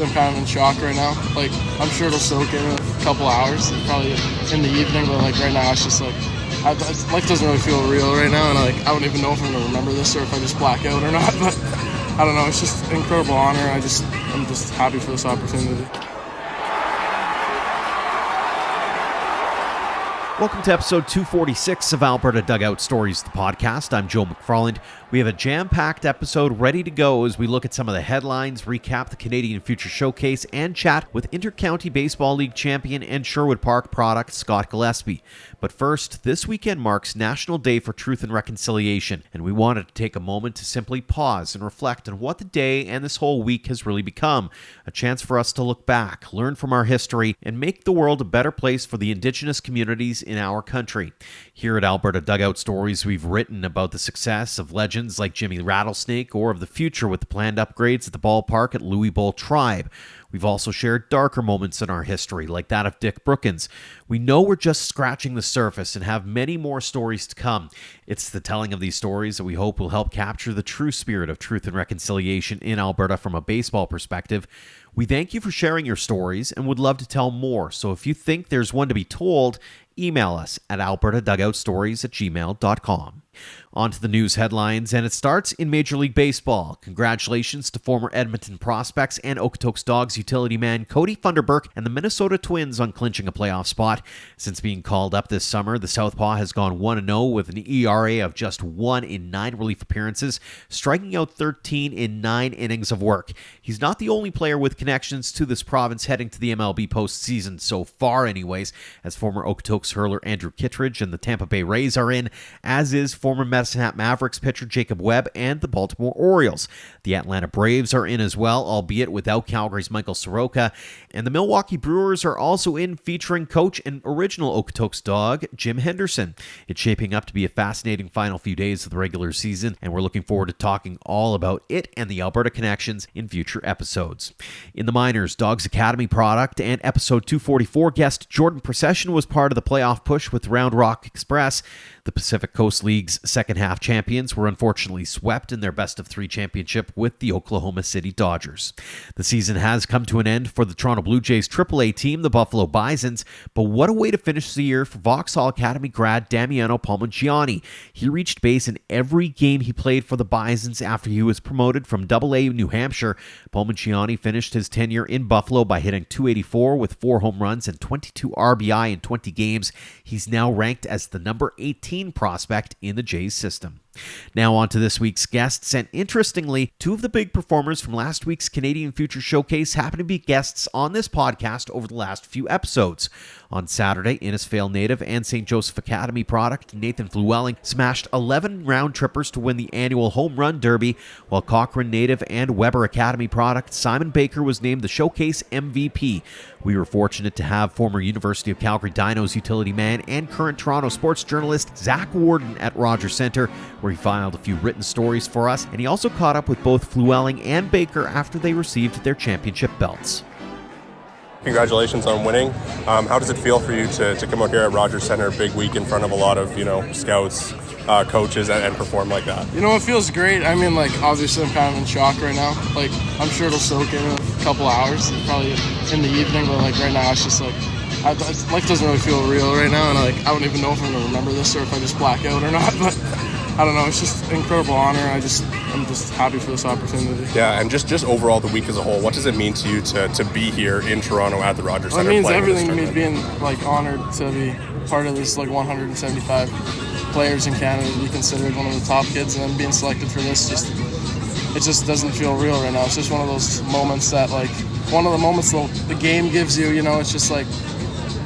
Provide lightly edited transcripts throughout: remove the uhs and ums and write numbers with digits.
I'm kind of in shock right now. Like, I'm sure it'll soak in a couple hours, probably in the evening, but like right now it's just like, life doesn't really feel real right now, and I don't even know if I'm going to remember this or if I just black out or not, but I don't know, it's just an incredible honor. I'm just happy for this opportunity. Welcome to episode 246 of Alberta Dugout Stories, the podcast. I'm Joe McFarland. We have a jam-packed episode ready to go as we look at some of the headlines, recap the Canadian Future Showcase, and chat with Intercounty Baseball League champion and Sherwood Park product Scott Gillespie. But first, this weekend marks National Day for Truth and Reconciliation, and we wanted to take a moment to simply pause and reflect on what the day and this whole week has really become. A chance for us to look back, learn from our history, and make the world a better place for the Indigenous communities in our country. Here at Alberta Dugout Stories, we've written about the success of legends like Jimmy Rattlesnake or of the future with the planned upgrades at the ballpark at Louis Bowl Tribe. We've also shared darker moments in our history, like that of Dick Brookins. We know we're just scratching the surface and have many more stories to come. It's the telling of these stories that we hope will help capture the true spirit of truth and reconciliation in Alberta from a baseball perspective. We thank you for sharing your stories and would love to tell more. So if you think there's one to be told, email us at albertadugoutstories@gmail.com. On to the news headlines, and it starts in Major League Baseball. Congratulations to former Edmonton Prospects and Okotoks Dogs utility man Cody Funderburk and the Minnesota Twins on clinching a playoff spot. Since being called up this summer, the Southpaw has gone 1-0 with an ERA of just 1 in 9 relief appearances, striking out 13 in 9 innings of work. He's not the only player with connections to this province heading to the MLB postseason so far anyways, as former Okotoks hurler Andrew Kittredge and the Tampa Bay Rays are in, as is former Medicine Hat Mavericks pitcher Jacob Webb and the Baltimore Orioles. The Atlanta Braves are in as well, albeit without Calgary's Michael Soroka, and the Milwaukee Brewers are also in, featuring coach and original Okotoks dog Jim Henderson. It's shaping up to be a fascinating final few days of the regular season, and we're looking forward to talking all about it and the Alberta connections in future episodes. In the minors, Dogs Academy product and episode 244 guest Jordan Procession was part of the playoff push with Round Rock Express. The Pacific Coast League's second half champions were unfortunately swept in their best-of-3 championship with the Oklahoma City Dodgers. The season has come to an end for the Toronto Blue Jays AAA team, the Buffalo Bisons, but what a way to finish the year for Vauxhall Academy grad Damiano Palmagiani. He reached base in every game he played for the Bisons after he was promoted from AA New Hampshire. Palmagiani finished his tenure in Buffalo by hitting .284 with 4 home runs and 22 RBI in 20 games. He's now ranked as the number 18 prospect in the Jays system. Now on to this week's guests, and interestingly, 2 of the big performers from last week's Canadian Future Showcase happen to be guests on this podcast over the last few episodes. On Saturday, Innisfail native and St. Joseph Academy product Nathan Flewelling smashed 11 round trippers to win the annual Home Run Derby, while Cochrane native and Weber Academy product Simon Baker was named the Showcase MVP. We were fortunate to have former University of Calgary Dinos utility man and current Toronto sports journalist Zach Worden at Rogers Centre, where he filed a few written stories for us, and he also caught up with both Flewelling and Baker after they received their championship belts. Congratulations on winning. How does it feel for you to come out here at Rogers Centre, big week in front of a lot of, scouts, coaches, and perform like that? It feels great. I mean, obviously I'm kind of in shock right now. I'm sure it'll soak in a couple hours, probably in the evening, but right now it's just life doesn't really feel real right now, and I don't even know if I'm going to remember this or if I just black out or not, but I don't know, it's just an incredible honor. I'm just happy for this opportunity. Yeah, and just overall the week as a whole, what does it mean to you to be here in Toronto at the Rogers Centre? It means everything to me, being honored to be part of this 175 players in Canada to be considered one of the top kids, and then being selected for this, it just doesn't feel real right now. It's just one of those moments that one of the moments the game gives you,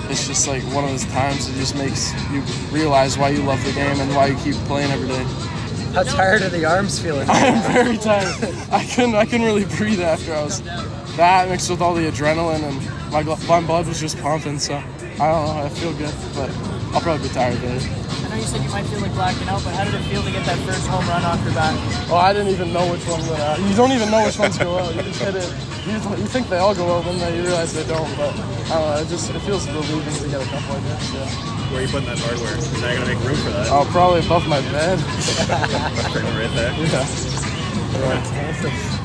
it's just one of those times that just makes you realize why you love the game and why you keep playing every day. How tired are the arms feeling? I am very tired. I couldn't really breathe after I was that mixed with all the adrenaline, and my blood was just pumping, so I don't know, I feel good, but I'll probably be tired later. I know you said you might feel like blacking out, but how did it feel to get that first home run off your bat? Oh, I didn't even know which one went out. You don't even know which ones go out. You just hit it. You think they all go out, then you realize they don't, but I don't know, it feels relieving to get a couple like this, yeah. Where are you putting that hardware? Is that going to make room for that? Oh, probably above my bed. Right there. Yeah.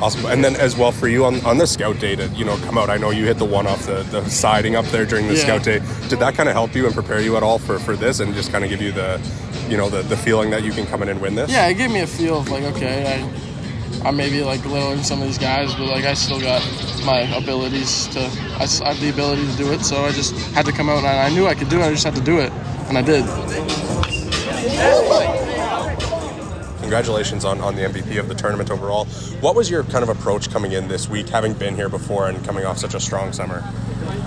Awesome. And then as well for you on the scout day to, come out, I know you hit the one off the siding up there during the scout day. Did that kind of help you and prepare you at all for this and just kind of give you the feeling that you can come in and win this? Yeah, it gave me a feel of like, okay, I maybe like littler than some of these guys, but like I still got my abilities I have the ability to do it, so I just had to come out and I knew I could do it, I just had to do it, and I did. Congratulations on the MVP of the tournament overall. What was your kind of approach coming in this week, having been here before and coming off such a strong summer?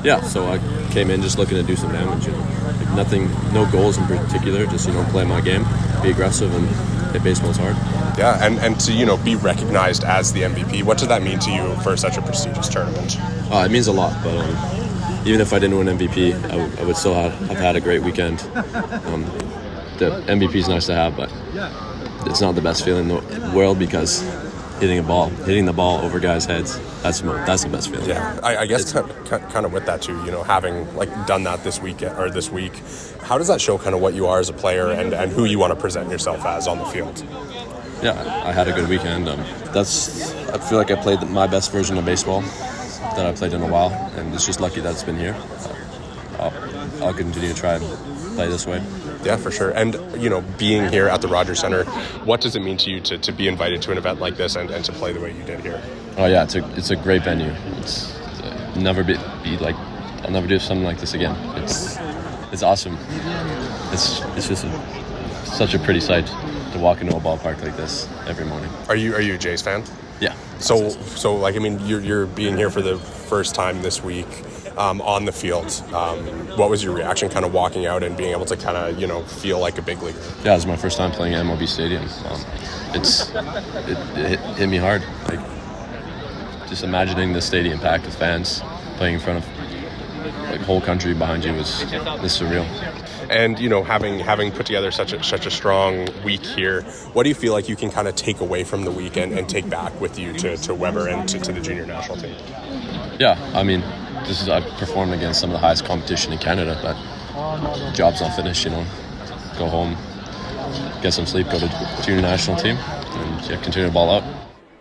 Yeah, so I came in just looking to do some damage. Like nothing, no goals in particular, just play my game, be aggressive, and hit baseballs hard. Yeah, and to be recognized as the MVP, what does that mean to you for such a prestigious tournament? It means a lot, but even if I didn't win MVP, I would still have had a great weekend. The MVP is nice to have, but it's not the best feeling in the world because hitting the ball over guys' heads, that's the best feeling. Yeah, I guess kind of with that too, having done that this week, how does that show kind of what you are as a player and who you want to present yourself as on the field? Yeah, I had a good weekend. I feel like I played my best version of baseball that I played in a while, and it's just lucky that it's been here. I'll continue to try and play this way. Yeah, for sure. And, being here at the Rogers Centre, what does it mean to you to be invited to an event like this and to play the way you did here? Oh, yeah, it's a great venue. I'll never do something like this again. It's awesome. It's just such a pretty sight to walk into a ballpark like this every morning. Are you a Jays fan? Yeah. So you're being here for the first time this week on the field. What was your reaction kind of walking out and being able to kind of, feel like a big leaguer? Yeah, it was my first time playing at MLB Stadium. It hit me hard. Just imagining the stadium packed with fans playing in front of whole country behind you is surreal. And having put together such a strong week here, what do you feel like you can kind of take away from the weekend and take back with you to Weber and to the junior national team? Yeah, I performed against some of the highest competition in Canada, but job's not finished. Go home, get some sleep, go to junior national team, and continue to ball out.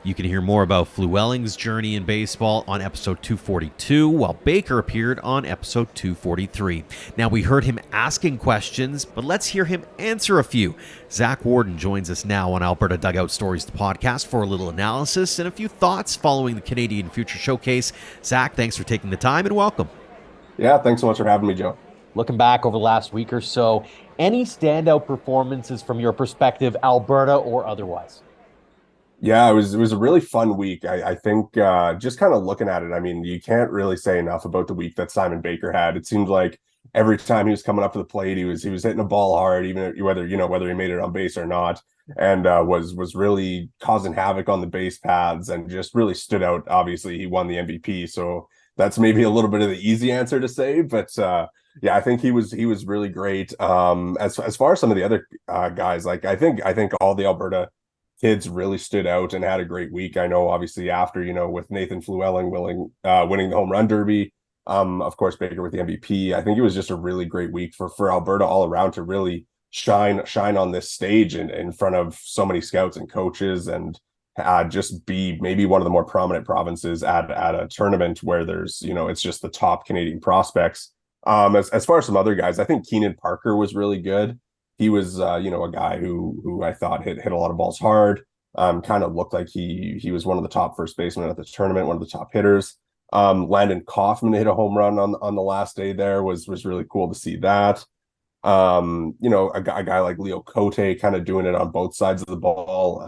You can hear more about Flewelling's journey in baseball on episode 242, while Baker appeared on episode 243. Now, we heard him asking questions, but let's hear him answer a few. Zach Worden joins us now on Alberta Dugout Stories, the podcast, for a little analysis and a few thoughts following the Canadian Future Showcase. Zach, thanks for taking the time and welcome. Yeah, thanks so much for having me, Joe. Looking back over the last week or so, any standout performances from your perspective, Alberta or otherwise? Yeah, it was a really fun week. I think just kind of looking at it, you can't really say enough about the week that Simon Baker had. It seemed like every time he was coming up to the plate, he was hitting a ball hard, even whether he made it on base or not, and was really causing havoc on the base paths and just really stood out. Obviously, he won the MVP, so that's maybe a little bit of the easy answer to say, but yeah, I think he was really great. As far as some of the other guys, I think all the Alberta kids really stood out and had a great week. I know, obviously, after, with Nathan Flewelling winning the home run derby, of course, Baker with the MVP. I think it was just a really great week for Alberta all around to really shine on this stage in front of so many scouts and coaches, and just be maybe one of the more prominent provinces at a tournament where there's, it's just the top Canadian prospects. As far as some other guys, I think Keenan Parker was really good. He was, a guy who I thought hit a lot of balls hard. Kind of looked like he was one of the top first basemen at the tournament, one of the top hitters. Landon Kaufman hit a home run on the last day there. Was really cool to see that. A guy like Leo Cote kind of doing it on both sides of the ball.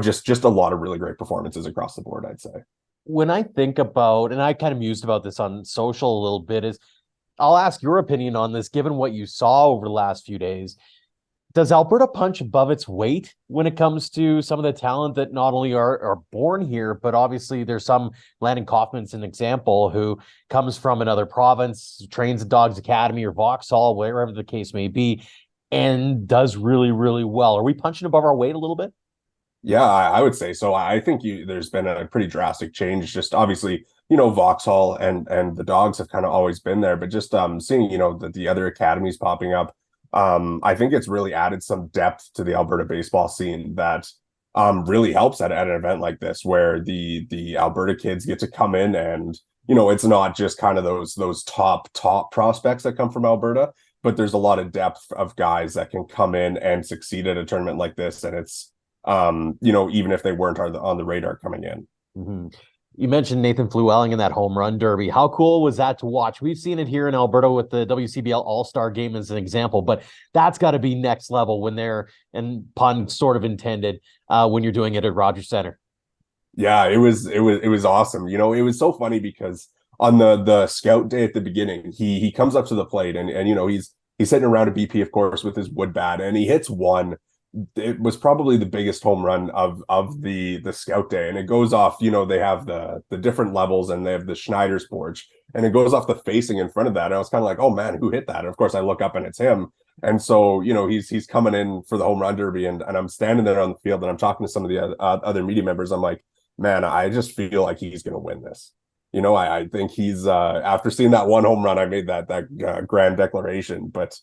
Just a lot of really great performances across the board, I'd say. When I think about, and I kind of mused about this on social a little bit, is I'll ask your opinion on this, given what you saw over the last few days. Does Alberta punch above its weight when it comes to some of the talent that not only are born here, but obviously there's some, Landon Kaufman's an example, who comes from another province, trains at Dogs Academy or Vauxhall, wherever the case may be, and does really, really well. Are we punching above our weight a little bit? Yeah, I would say so. I think there's been a pretty drastic change. Just obviously, Vauxhall and the Dogs have kind of always been there, but just seeing, the other academies popping up, I think it's really added some depth to the Alberta baseball scene that really helps at an event like this, where the Alberta kids get to come in, and it's not just kind of those top prospects that come from Alberta, but there's a lot of depth of guys that can come in and succeed at a tournament like this, and it's even if they weren't on the radar coming in. Mm-hmm. You mentioned Nathan Flewelling in that home run derby. How cool was that to watch? We've seen it here in Alberta with the WCBL All-Star Game as an example, but that's got to be next level when they're, and pun sort of intended, when you're doing it at Rogers Centre. Yeah, it was awesome. It was so funny because on the scout day at the beginning, he comes up to the plate, and he's hitting around a BP, of course, with his wood bat, and he hits one. It was probably the biggest home run of the scout day, and it goes off. They have the different levels, and they have the Schneider's porch, and it goes off the facing in front of that. And I was kind of like, oh man, who hit that? And of course, I look up and it's him. And so he's coming in for the home run derby, and I'm standing there on the field, and I'm talking to some of the other media members. I'm like, man, I just feel like he's going to win this. I think he's after seeing that one home run, I made that grand declaration, but.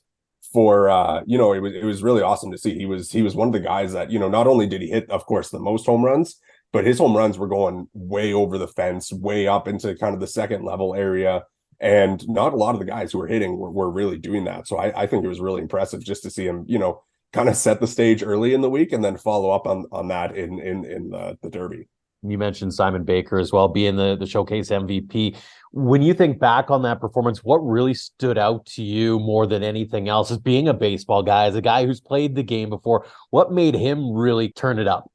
For it was really awesome to see. He was one of the guys that not only did he hit, of course, the most home runs, but his home runs were going way over the fence, way up into kind of the second level area, and not a lot of the guys who were hitting were really doing that. So I think it was really impressive just to see him kind of set the stage early in the week and then follow up on that in the derby. You mentioned Simon Baker as well, being the showcase MVP. When you think back on that performance, what really stood out to you more than anything else as being a baseball guy, as a guy who's played the game before? What made him really turn it up?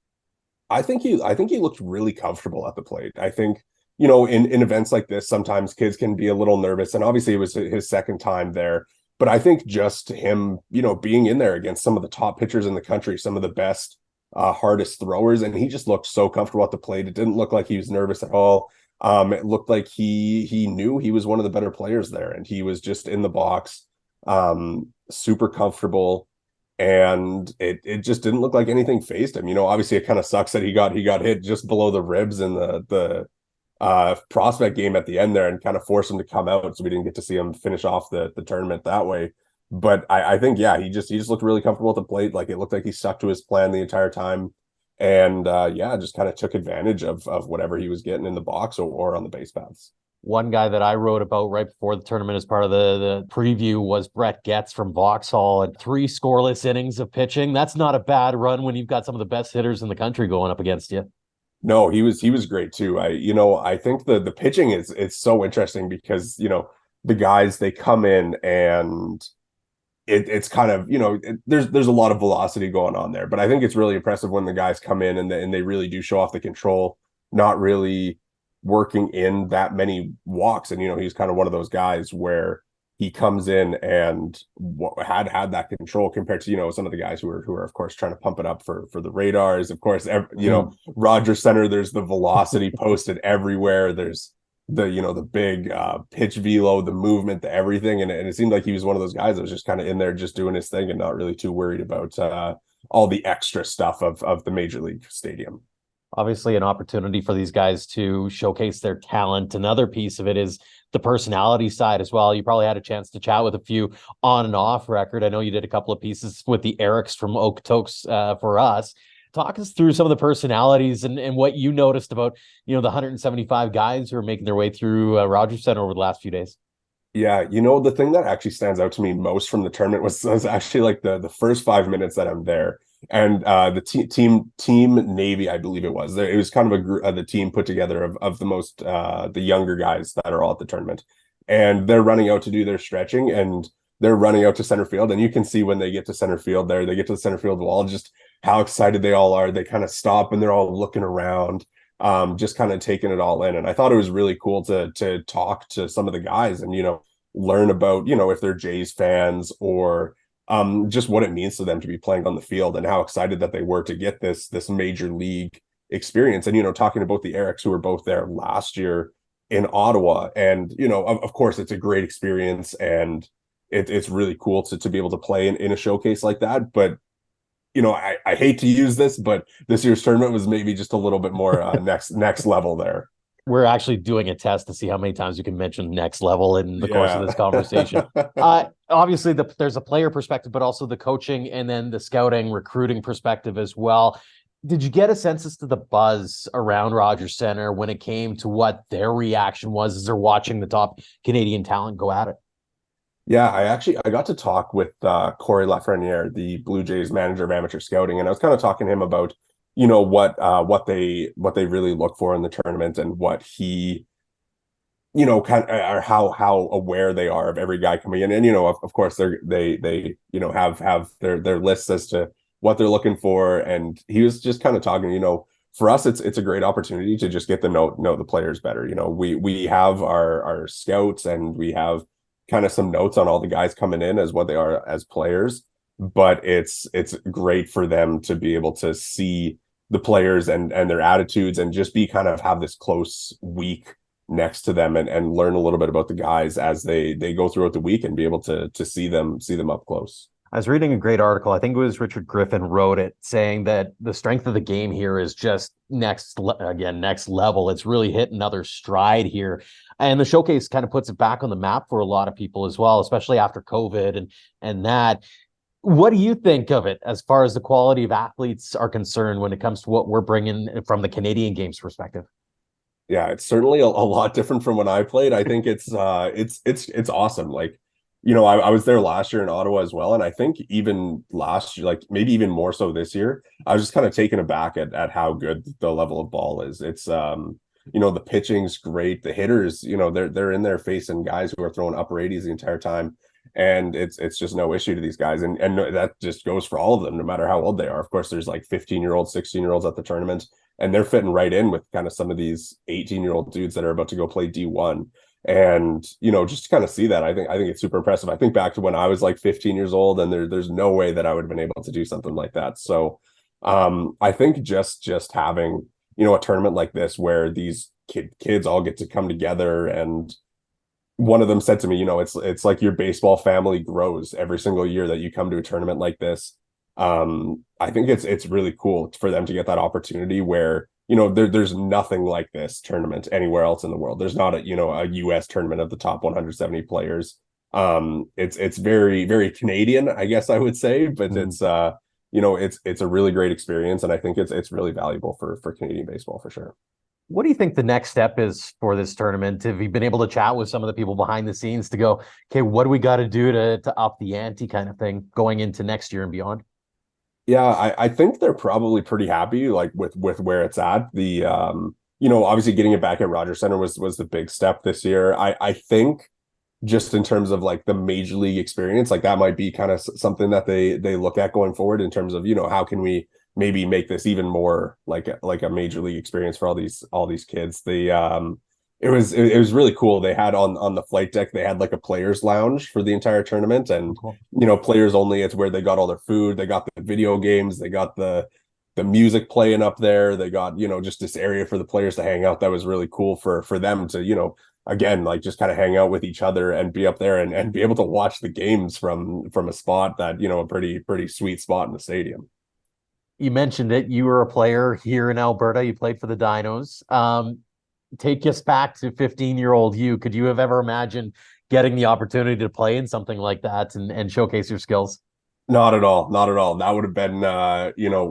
I think he looked really comfortable at the plate. I think, in events like this, sometimes kids can be a little nervous, and obviously it was his second time there. But I think just him, being in there against some of the top pitchers in the country, some of the best hardest throwers, and he just looked so comfortable at the plate. It didn't look like he was nervous at all. It looked like he knew he was one of the better players there, and he was just in the box, super comfortable, and it just didn't look like anything fazed him. Obviously it kind of sucks that he got hit just below the ribs in the prospect game at the end there, and kind of forced him to come out, so we didn't get to see him finish off the tournament that way. But I think, yeah, he just looked really comfortable at the plate. Like, it looked like he stuck to his plan the entire time. And just kind of took advantage of whatever he was getting in the box or on the base paths. One guy that I wrote about right before the tournament as part of the preview was Brett Getz from Vauxhall, and 3 scoreless innings of pitching. That's not a bad run when you've got some of the best hitters in the country going up against you. No, he was great too. I think the pitching it's so interesting because, the guys, they come in and it's kind of, there's a lot of velocity going on there, but I think it's really impressive when the guys come in and they really do show off the control, not really working in that many walks. And, he's kind of one of those guys where he comes in and had that control compared to, some of the guys who are of course trying to pump it up for the radars. Of course, Rogers Centre, there's the velocity posted everywhere. There's the big pitch velo, the movement, the everything. And it seemed like he was one of those guys that was just kind of in there, just doing his thing and not really too worried about all the extra stuff of the major league stadium. Obviously an opportunity for these guys to showcase their talent. Another piece of it is the personality side as well. You probably had a chance to chat with a few on and off record. I know you did a couple of pieces with the Erics from Okotoks for us. Talk us through some of the personalities and what you noticed about, the 175 guys who are making their way through Rogers Centre over the last few days. Yeah, the thing that actually stands out to me most from the tournament was actually like the first 5 minutes that I'm there. And the team Navy, I believe it was kind of a group, the team put together of the most the younger guys that are all at the tournament, and they're running out to do their stretching, and they're running out to center field, and you can see when they get to center field there, they get to the center field wall, just how excited they all are. They kind of stop and they're all looking around, just kind of taking it all in. And I thought it was really cool to talk to some of the guys and, learn about, if they're Jays fans or just what it means to them to be playing on the field and how excited that they were to get this major league experience. And, talking about the Erics who were both there last year in Ottawa. And, of course, it's a great experience and it's really cool to be able to play in a showcase like that. But, I hate to use this, but this year's tournament was maybe just a little bit more next level there. We're actually doing a test to see how many times you can mention next level in the course of this conversation. Obviously, there's a player perspective, but also the coaching and then the scouting, recruiting perspective as well. Did you get a sense as to the buzz around Rogers Center when it came to what their reaction was as they're watching the top Canadian talent go at it? Yeah, I got to talk with Corey Lafreniere, the Blue Jays manager of amateur scouting, and I was kind of talking to him about, what they really look for in the tournament and what he, kind of, or how aware they are of every guy coming in. And of course they have their lists as to what they're looking for. And he was just kind of talking, for us it's a great opportunity to just get to know the players better. We have our scouts, and we have kind of some notes on all the guys coming in as what they are as players, but it's great for them to be able to see the players and their attitudes, and just be kind of have this close week next to them, and learn a little bit about the guys as they go throughout the week, and be able to see them up close. I was reading a great article. I think it was Richard Griffin wrote it, saying that the strength of the game here is just next level. It's really hit another stride here. And the showcase kind of puts it back on the map for a lot of people as well, especially after COVID and that. What do you think of it as far as the quality of athletes are concerned when it comes to what we're bringing from the Canadian Games perspective? Yeah, it's certainly a lot different from when I played. I think it's awesome. Like, I was there last year in Ottawa as well. And I think even last year, like maybe even more so this year, I was just kind of taken aback at how good the level of ball is. It's, the pitching's great. The hitters, they're in there facing guys who are throwing upper 80s the entire time. And it's just no issue to these guys. And that just goes for all of them, no matter how old they are. Of course, there's like 15-year-olds, 16-year-olds at the tournament, and they're fitting right in with kind of some of these 18-year-old dudes that are about to go play D1. And just to kind of see that, I think it's super impressive. I think back to when I was like 15 years old, and there's no way that I would have been able to do something like that. So I think just having a tournament like this where these kids all get to come together, and one of them said to me, it's like your baseball family grows every single year that you come to a tournament like this. I think it's really cool for them to get that opportunity where there's nothing like this tournament anywhere else in the world. There's not a US tournament of the top 170 players. It's very, very Canadian, I guess I would say, but it's a really great experience, and I think it's really valuable for Canadian baseball for sure. What do you think the next step is for this tournament? Have you been able to chat with some of the people behind the scenes to go, okay, what do we got to do to up the ante kind of thing going into next year and beyond? Yeah, I think they're probably pretty happy like with where it's at. The obviously getting it back at Rogers Center was the big step this year. I think just in terms of like the major league experience, like that might be kind of something that they look at going forward in terms of, how can we maybe make this even more like a major league experience for all these kids. It was really cool. They had on the flight deck, they had like a players lounge for the entire tournament, and players only. It's where they got all their food, they got the video games, they got the music playing up there, they got just this area for the players to hang out. That was really cool for them to again, like just kind of hang out with each other and be up there and be able to watch the games from a spot that a pretty sweet spot in the stadium. You mentioned it. You were a player here in Alberta. You played for the Dinos. Take us back to 15-year-old you. Could you have ever imagined getting the opportunity to play in something like that and showcase your skills? Not at all. Not at all. That would have been,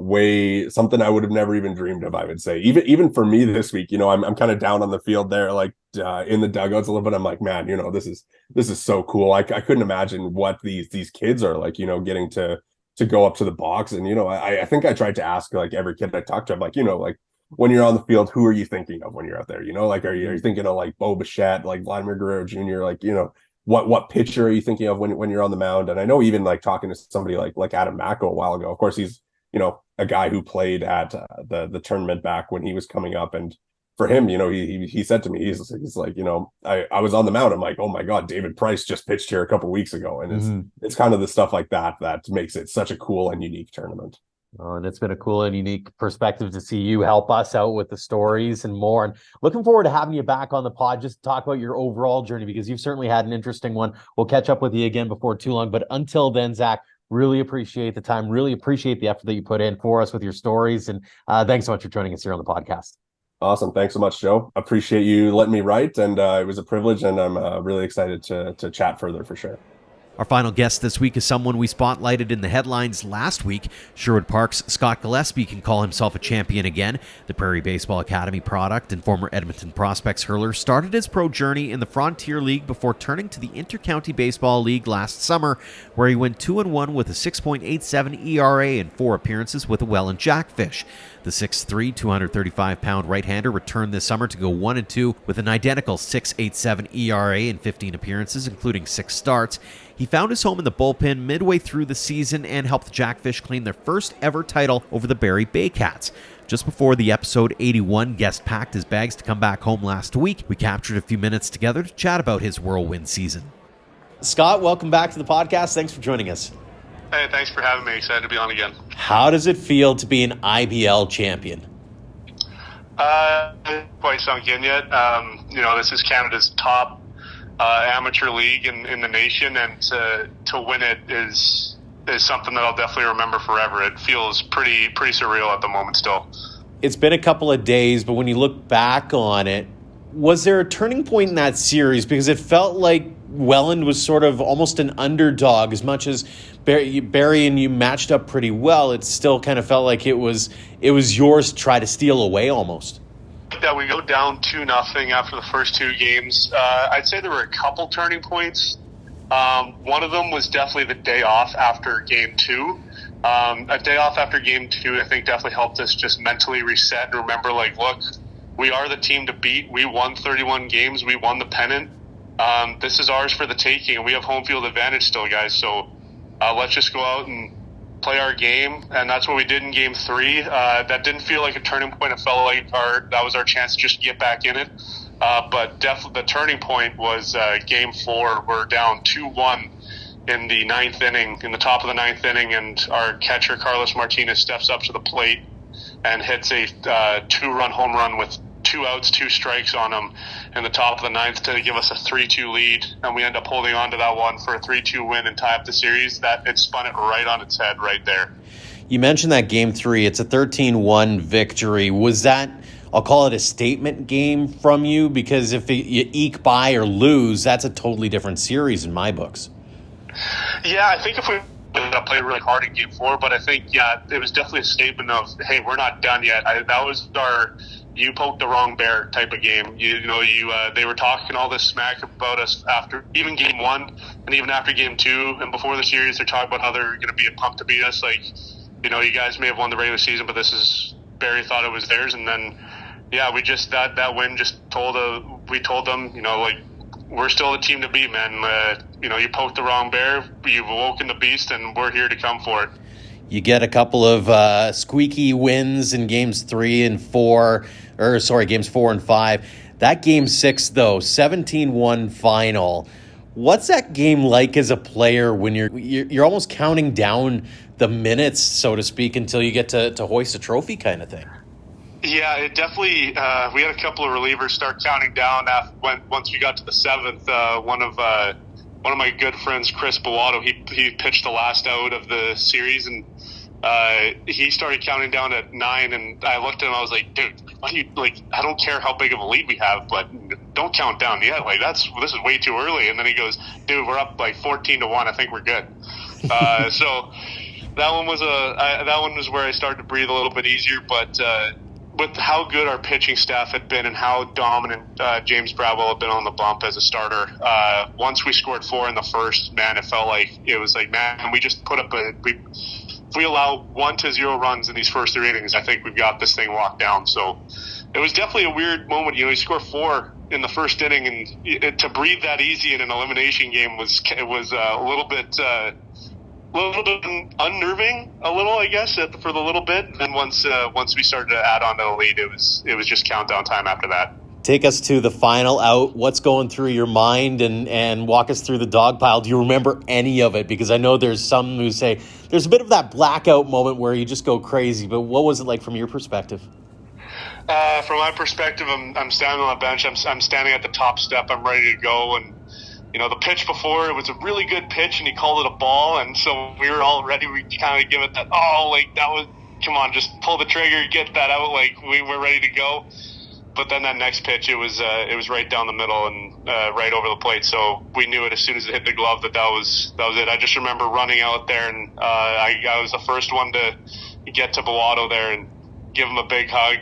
way something I would have never even dreamed of, I would say. Even for me this week, I'm kind of down on the field there, like in the dugouts a little bit. I'm like, man, this is so cool. I couldn't imagine what these kids are like, getting to go up to the box. And, I think I tried to ask like every kid I talked to, I'm like, like when you're on the field, who are you thinking of when you're out there? Like, are you thinking of like Bo Bichette, like Vladimir Guerrero Jr., like, what pitcher are you thinking of when you're on the mound? And I know even like talking to somebody like Adam Macko a while ago, of course, he's, a guy who played at the tournament back when he was coming up. And for him, he said to me, he's like, I was on the mound. I'm like, oh my God, David Price just pitched here a couple weeks ago. And it's kind of the stuff like that makes it such a cool and unique tournament. And it's been a cool and unique perspective to see you help us out with the stories and more. And looking forward to having you back on the pod, just to talk about your overall journey, because you've certainly had an interesting one. We'll catch up with you again before too long. But until then, Zach, really appreciate the time, really appreciate the effort that you put in for us with your stories. And thanks so much for joining us here on the podcast. Awesome. Thanks so much, Joe. Appreciate you letting me write. And it was a privilege. And I'm really excited to chat further for sure. Our final guest this week is someone we spotlighted in the headlines last week. Sherwood Park's Scott Gillespie can call himself a champion again. The Prairie Baseball Academy product and former Edmonton Prospects hurler started his pro journey in the Frontier League before turning to the Intercounty Baseball League last summer, where he went 2-1 with a 6.87 ERA in 4 appearances with the Welland Jackfish. The 6'3", 235-pound right-hander returned this summer to go 1-2 with an identical 6.87 ERA in 15 appearances, including 6 starts. He found his home in the bullpen midway through the season and helped the Jackfish claim their first ever title over the Barrie Baycats. Just before the episode 81 guest packed his bags to come back home last week, we captured a few minutes together to chat about his whirlwind season. Scott, welcome back to the podcast. Thanks for joining us. Hey, thanks for having me. Excited to be on again. How does it feel to be an IBL champion? Quite sunk in yet. This is Canada's top amateur league in the nation, and to win it is something that I'll definitely remember forever. It feels pretty surreal at the moment still. It's been a couple of days, but when you look back on it, was there a turning point in that series? Because it felt like Welland was sort of almost an underdog. As much as Barrie and you matched up pretty well, it still kind of felt like it was yours to try to steal away almost. That we go down 2-0 after the first 2 games. I'd say there were a couple turning points. One of them was definitely the day off after game 2. A day off after game 2, I think, definitely helped us just mentally reset and remember, look, we are the team to beat. We won 31 games. We won the pennant. This is ours for the taking, and we have home field advantage still, guys. So let's just go out and play our game, and that's what we did in game 3. That didn't feel like a turning point. It felt like that was our chance to just get back in it. But definitely the turning point was game 4. We're down 2-1 in the 9th inning, in the top of the 9th inning, and our catcher, Carlos Martinez, steps up to the plate and hits a 2-run home run with 2 outs, 2 strikes on him in the top of the 9th to give us a 3-2 lead, and we end up holding on to that one for a 3-2 win and tie up the series. That it spun it right on its head right there. You mentioned that game 3. It's a 13-1 victory. Was that, I'll call it a statement game from you? Because if you eke by or lose, that's a totally different series in my books. Yeah, I think if we played really hard in game 4, but I think, it was definitely a statement of, hey, we're not done yet. That was our you poked the wrong bear type of game. They were talking all this smack about us after even game 1 and even after game 2 and before the series. They're talking about how they're going to be a pump to beat us. You guys may have won the regular season, but Barrie thought it was theirs. And then, we just that win just we told them, we're still the team to beat, man. You poked the wrong bear, you've awoken the beast, and we're here to come for it. You get a couple of squeaky wins in games 3 and 4, games 4 and 5. That game 6, though, 17-1 final. What's that game like as a player when you're almost counting down the minutes, so to speak, until you get to hoist a trophy kind of thing? Yeah, it definitely. We had a couple of relievers start counting down once we got to the 7th. One of my good friends, Chris Bewato, he pitched the last out of the series, and he started counting down at 9. And I looked at him, I was like, dude, why do you, I don't care how big of a lead we have, but don't count down yet. This is way too early. And then he goes, dude, we're up 14-1. I think we're good. So that one was where I started to breathe a little bit easier, but. With how good our pitching staff had been and how dominant James Bradwell had been on the bump as a starter, once we scored 4 in the first, man, it felt like man, we just put up if we allow 1 to 0 runs in these first 3 innings, I think we've got this thing locked down. So it was definitely a weird moment. You score 4 in the first inning, and to breathe that easy in an elimination game was a little bit unnerving, I guess, for the little bit. And then once we started to add on to the lead, it was just countdown time after that. Take us to the final out. What's going through your mind, and walk us through the dog pile. Do you remember any of it? Because I know there's some who say there's a bit of that blackout moment where you just go crazy. But what was it like from your perspective? From my perspective, I'm standing on the bench. I'm standing at the top step. I'm ready to go, and the pitch before, it was a really good pitch, and he called it a ball, and so we were all ready. We kind of give it that, that was, come on, just pull the trigger, get that out, we were ready to go. but then that next pitch, it was right down the middle and right over the plate. So we knew it as soon as it hit the glove that was it. I just remember running out there, and I was the first one to get to Bellato there and give him a big hug,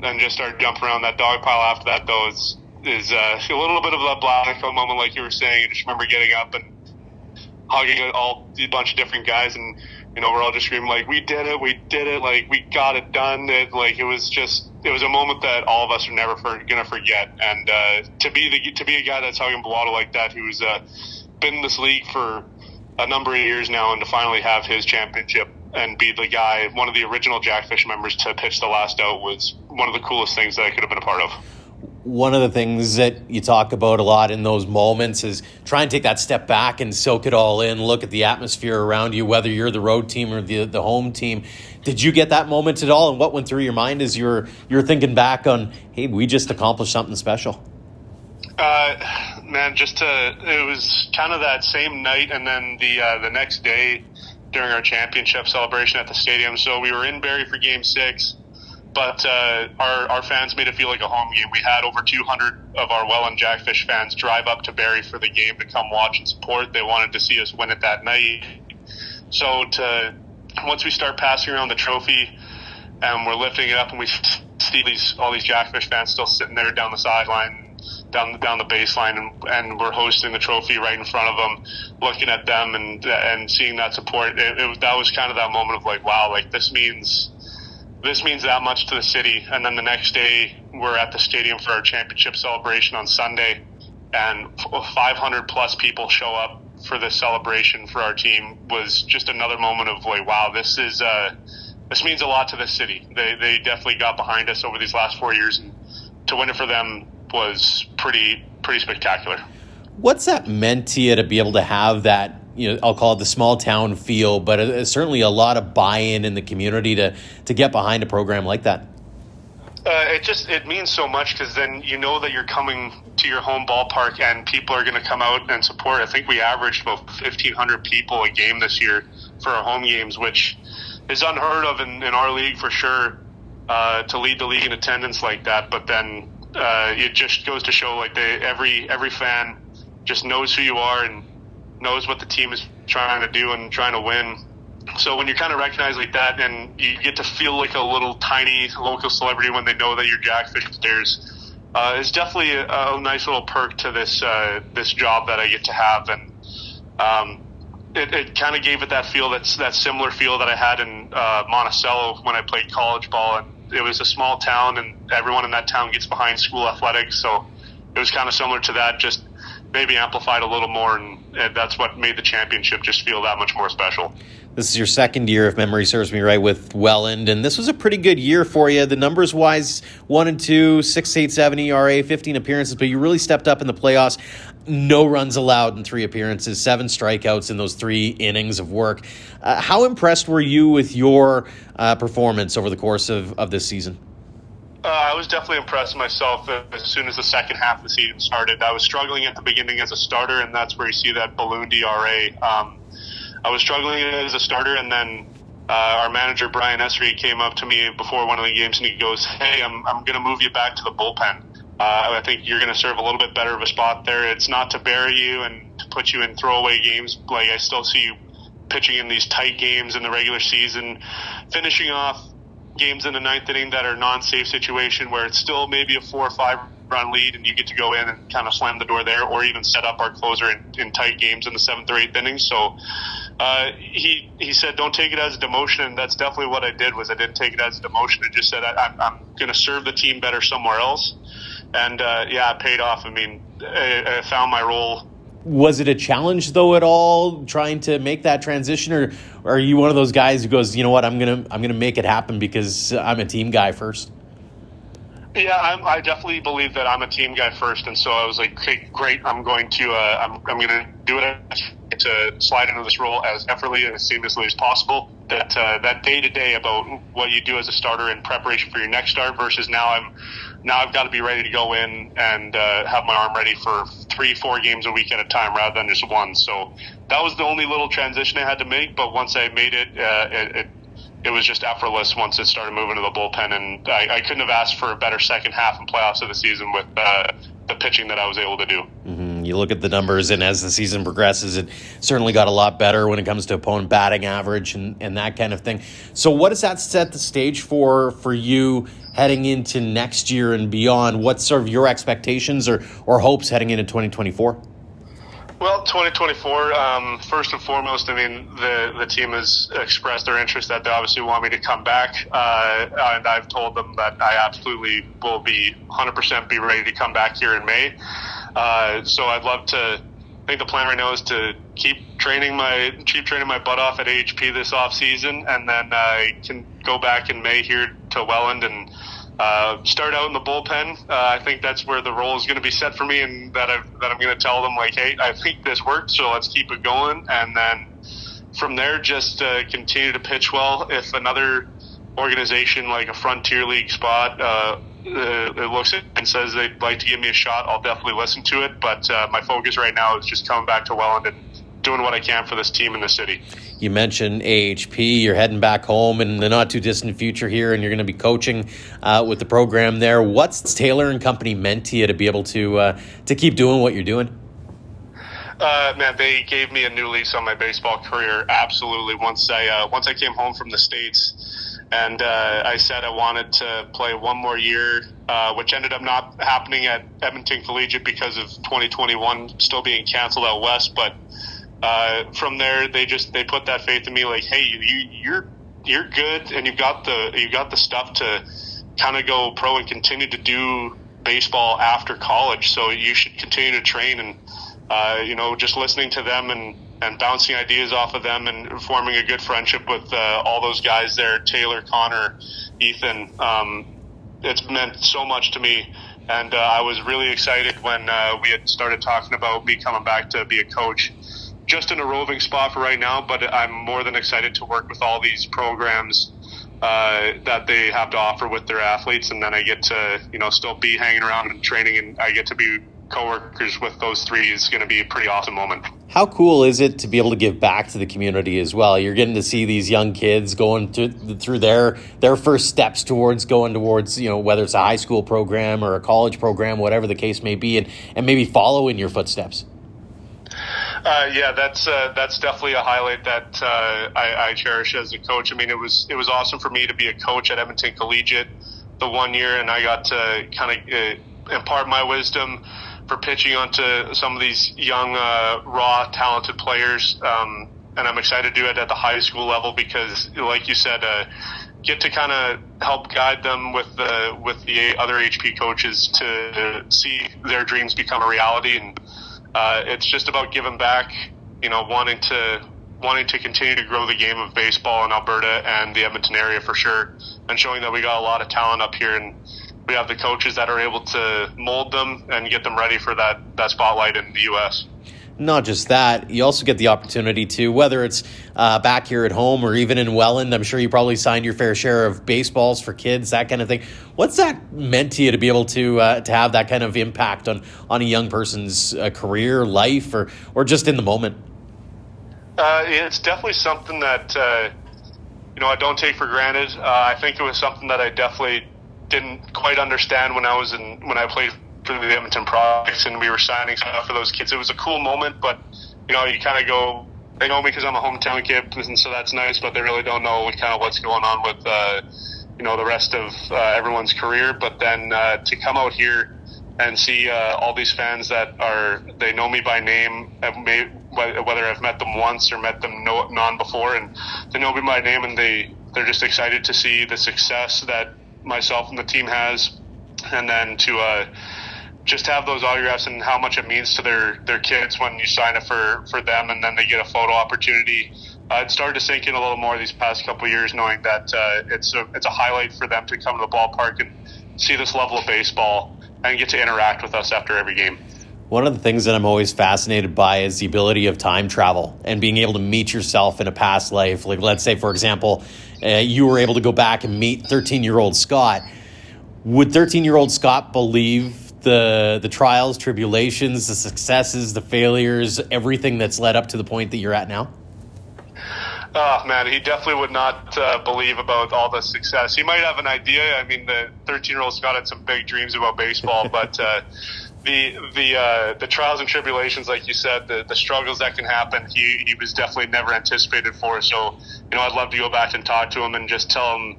and just start jumping around that dog pile after that. Though is a little bit of a blackout moment, like you were saying. I just remember getting up and hugging a bunch of different guys, and we're all just screaming like, we did it, like we got it done. It was a moment that all of us are never gonna forget. And to be a guy that's hugging Bellato like that, who's been in this league for a number of years now, and to finally have his championship and be the guy, one of the original Jackfish members, to pitch the last out, was one of the coolest things that I could have been a part of. One of the things that you talk about a lot in those moments is try and take that step back and soak it all in, look at the atmosphere around you, whether you're the road team or the home team. Did you get that moment at all, and what went through your mind as you're thinking back on, hey, we just accomplished something special? Man, it was kind of that same night, and then the next day during our championship celebration at the stadium. So we were in Barrie for Game 6. But our fans made it feel like a home game. We had over 200 of our Welland Jackfish fans drive up to Barrie for the game to come watch and support. They wanted to see us win it that night. So once we start passing around the trophy and we're lifting it up, and we see all these Jackfish fans still sitting there down the sideline, down the baseline, and we're hosting the trophy right in front of them, looking at them and seeing that support. That was kind of that moment of like, wow, like this means that much to the city. And then the next day we're at the stadium for our championship celebration on Sunday, and 500 plus people show up for this celebration for our team. Was just another moment of like, wow, this means a lot to this city. They definitely got behind us over these last 4 years, and to win it for them was pretty spectacular. What's that meant to you to be able to have that, I'll call it the small town feel, but certainly a lot of buy-in in the community to get behind a program like that? It means so much, because then you know that you're coming to your home ballpark and people are going to come out and support. I think we averaged about 1,500 people a game this year for our home games, which is unheard of in our league for sure, to lead the league in attendance like that. But then it just goes to show like every fan just knows who you are and knows what the team is trying to do and trying to win. So when you're kind of recognized like that, and you get to feel like a little tiny local celebrity when they know that you're Jackfish players, it's definitely a nice little perk to this job that I get to have. And it kind of gave it that feel, that similar feel that I had in Monticello when I played college ball. And it was a small town, and everyone in that town gets behind school athletics. So it was kind of similar to that, just maybe amplified a little more, and that's what made the championship just feel that much more special. This is your second year, if memory serves me right, with Welland, and this was a pretty good year for you. The numbers-wise, 1-2, 6.87 ERA, 15 appearances, but you really stepped up in the playoffs. No runs allowed in 3 appearances, 7 strikeouts in those 3 innings of work. How impressed were you with your performance over the course of this season? I was definitely impressed myself as soon as the second half of the season started. I was struggling at the beginning as a starter, and that's where you see that ballooned ERA. I was struggling as a starter, and then our manager, Brian Essery, came up to me before one of the games, and he goes, hey, I'm going to move you back to the bullpen. I think you're going to serve a little bit better of a spot there. It's not to bury you and to put you in throwaway games. Like, I still see you pitching in these tight games in the regular season, finishing off games in the 9th inning that are non-safe situation where it's still maybe a 4 or 5 run lead, and you get to go in and kind of slam the door there, or even set up our closer in tight games in the 7th or 8th inning. So he said, don't take it as a demotion, and that's definitely what I did. Was I didn't take it as a demotion. I just said I'm going to serve the team better somewhere else, and it paid off. I mean, I found my role. Was it a challenge though at all, trying to make that transition, or are you one of those guys who goes, you know what, I'm gonna make it happen because I'm a team guy first? Yeah, I definitely believe that I'm a team guy first, and so I was like, okay, great, I'm going to do it to slide into this role as effortlessly and as seamlessly as possible. That day to day about what you do as a starter in preparation for your next start versus now I've got to be ready to go in and have my arm ready for 3-4 games a week at a time rather than just one. So that was the only little transition I had to make. But once I made it, it was just effortless once it started moving to the bullpen, and I couldn't have asked for a better second half and playoffs of the season with the pitching that I was able to do. You look at the numbers, and as the season progresses, it certainly got a lot better when it comes to opponent batting average and that kind of thing. So what does that set the stage for you heading into next year and beyond? What's sort of your expectations or hopes heading into 2024? Well, 2024, first and foremost, I mean, the team has expressed their interest that they obviously want me to come back. And I've told them that I absolutely will be 100% be ready to come back here in May. So I'd love to, I think the plan right now is to keep training my butt off at AHP this off season, and then I can go back in May here to Welland and start out in the bullpen. I think that's where the role is going to be set for me, and that I'm going to tell them, like, hey, I think this worked, so let's keep it going. And then from there, just continue to pitch well. If another organization like a Frontier League spot it looks at and says they'd like to give me a shot, I'll definitely listen to it. But my focus right now is just coming back to Welland and doing what I can for this team in the city. You mentioned AHP. You're heading back home in the not too distant future here, and you're going to be coaching with the program there. What's Taylor and company meant to you to be able to keep doing what you're doing? Man, they gave me a new lease on my baseball career. Absolutely. Once I came home from the States, and I said I wanted to play one more year, which ended up not happening at Edmonton Collegiate because of 2021 still being canceled out west. But from there, they put that faith in me, like, hey, you're good, and you've got the stuff to kind of go pro and continue to do baseball after college. So you should continue to train, and just listening to them and bouncing ideas off of them and forming a good friendship with all those guys there, Taylor, Connor, Ethan. It's meant so much to me. And I was really excited when we had started talking about me coming back to be a coach. Just in a roving spot for right now, but I'm more than excited to work with all these programs that they have to offer with their athletes. And then I get to, still be hanging around and training, and I get to be coworkers with those three. Is going to be a pretty awesome moment. How cool is it to be able to give back to the community as well? You're getting to see these young kids going through their first steps towards whether it's a high school program or a college program, whatever the case may be, and maybe follow in your footsteps. Yeah, that's definitely a highlight that I cherish as a coach. I mean, it was awesome for me to be a coach at Edmonton Collegiate the 1 year, and I got to kind of impart my wisdom for pitching onto some of these young, raw, talented players. And I'm excited to do it at the high school level because, like you said, get to kind of help guide them with the other HP coaches to see their dreams become a reality. And it's just about giving back, wanting to continue to grow the game of baseball in Alberta and the Edmonton area for sure, and showing that we got a lot of talent up here, and we have the coaches that are able to mold them and get them ready for that spotlight in the U.S. Not just that, you also get the opportunity to, whether it's back here at home or even in Welland, I'm sure you probably signed your fair share of baseballs for kids, that kind of thing. What's that meant to you to be able to have that kind of impact on a young person's career, life, or just in the moment? It's definitely something that I don't take for granted. I think it was something that I definitely didn't quite understand when I played for the Edmonton Projects and we were signing stuff for those kids. It was a cool moment, but you kind of go, they know me because I'm a hometown kid, and so that's nice, but they really don't know kind of what's going on with the rest of everyone's career. But then to come out here and see all these fans that they know me by name, whether I've met them once or met them none before, and they know me by name, and they're just excited to see the success that myself and the team has, and then to just have those autographs and how much it means to their kids when you sign it for them, and then they get a photo opportunity. It started to sink in a little more these past couple of years, knowing that it's a highlight for them to come to the ballpark and see this level of baseball and get to interact with us after every game. One of the things that I'm always fascinated by is the ability of time travel and being able to meet yourself in a past life. Like, let's say, for example, you were able to go back and meet 13-year-old Scott. Would 13-year-old Scott believe the trials, tribulations, the successes, the failures, everything that's led up to the point that you're at now? Oh, man, he definitely would not believe about all the success. He might have an idea. I mean, the 13-year-old Scott had some big dreams about baseball, but the trials and tribulations, like you said, the struggles that can happen, he was definitely never anticipated for. So, I'd love to go back and talk to him and just tell him,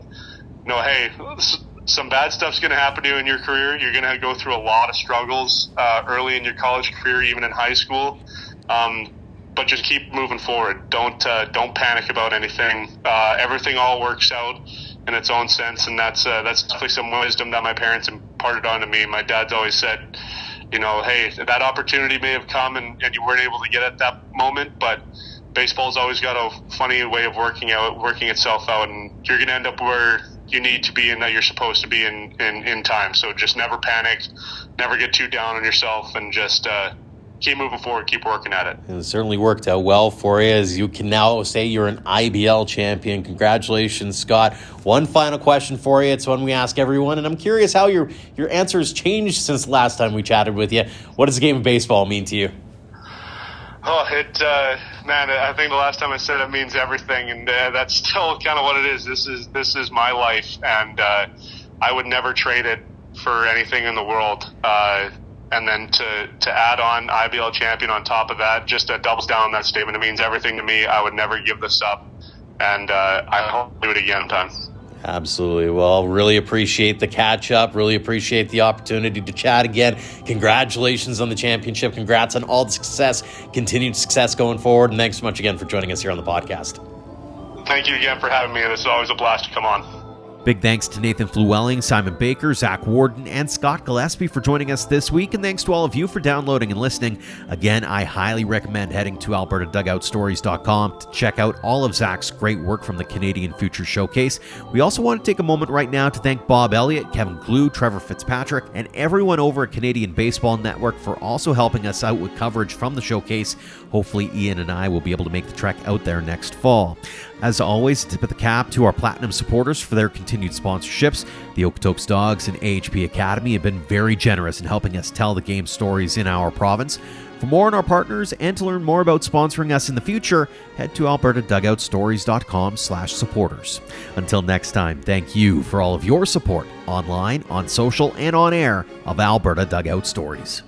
hey, some bad stuff's going to happen to you in your career. You're going to go through a lot of struggles early in your college career, even in high school. But just keep moving forward. Don't panic about anything. Everything all works out in its own sense, and that's definitely some wisdom that my parents imparted on to me. My dad's always said, hey, that opportunity may have come and you weren't able to get it at that moment, but baseball's always got a funny way of working itself out, and you're going to end up where you need to be and that you're supposed to be in time. So just never panic, never get too down on yourself, and just keep moving forward, keep working at it. And it certainly worked out well for you, as you can now say you're an IBL champion. Congratulations, Scott. One final question for you. It's one we ask everyone, and I'm curious how your answers changed since last time we chatted with you. What does the game of baseball mean to you? Oh, man, I think the last time I said it means everything, and that's still kind of what it is. This is my life, and I would never trade it for anything in the world. And then to add on IBL champion on top of that, just doubles down on that statement. It means everything to me. I would never give this up, and I hope to do it again in time. Absolutely. Well, really appreciate the catch up. Really appreciate the opportunity to chat again. Congratulations on the championship. Congrats on all the success, continued success going forward. And thanks so much again for joining us here on the podcast. Thank you again for having me. This is always a blast to come on. Big thanks to Nathan Flewelling, Simon Baker, Zach Worden, and Scott Gillespie for joining us this week, and thanks to all of you for downloading and listening. Again, I highly recommend heading to albertadugoutstories.com to check out all of Zach's great work from the Canadian Future Showcase. We also want to take a moment right now to thank Bob Elliott, Kevin Glue, Trevor Fitzpatrick, and everyone over at Canadian Baseball Network for also helping us out with coverage from the showcase. Hopefully Ian and I will be able to make the trek out there next fall. As always, tip of the cap to our Platinum supporters for their continued sponsorships. The Okotoks Dogs and AHP Academy have been very generous in helping us tell the game stories in our province. For more on our partners and to learn more about sponsoring us in the future, head to albertadugoutstories.com/supporters. Until next time, thank you for all of your support online, on social, and on air of Alberta Dugout Stories.